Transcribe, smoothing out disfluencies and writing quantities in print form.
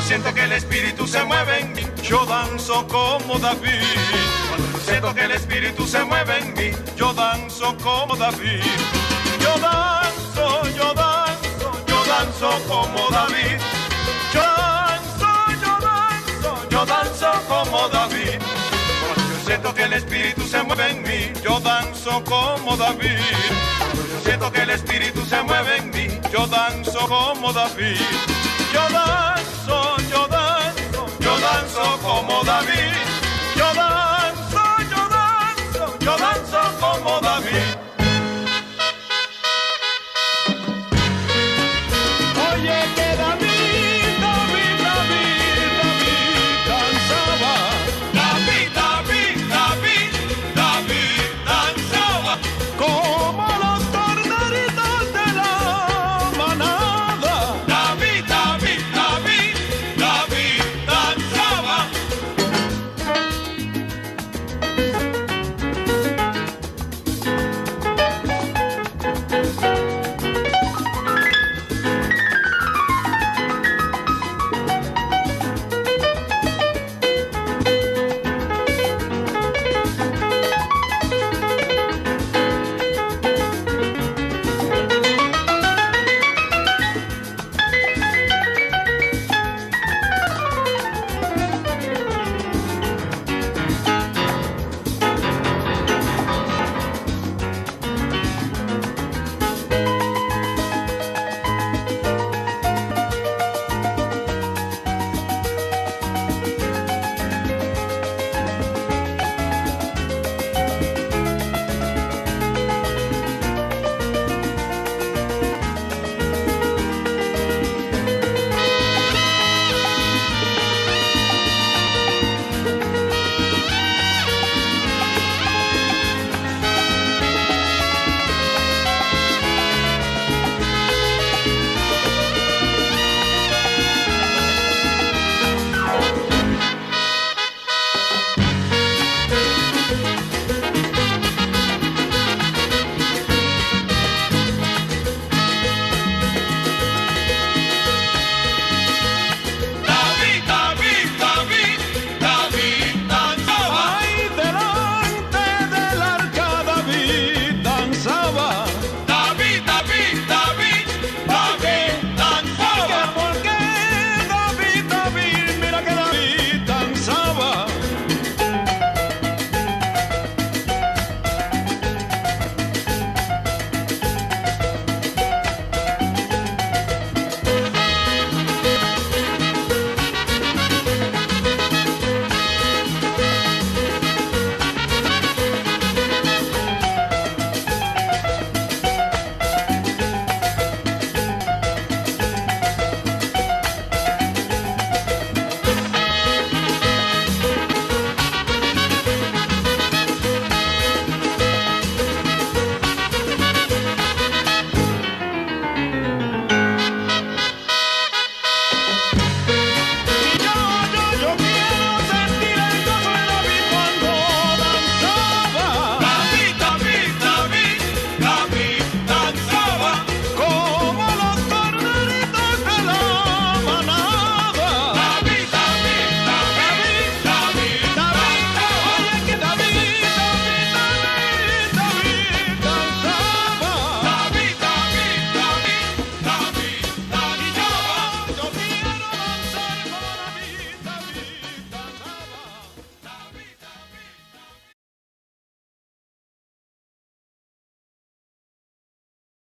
siento que el espíritu se mueve en mí, yo danzo como David. Cuando yo siento que el espíritu se mueve en mí, yo danzo como David. Yo danzo, yo danzo, yo danzo como David. Yo danzo, yo danzo, yo danzo como David. Cuando yo siento que el espíritu se mueve en mí, yo danzo como David. Cuando yo siento que el espíritu se mueve en mí, yo danzo como David. Yo danzo.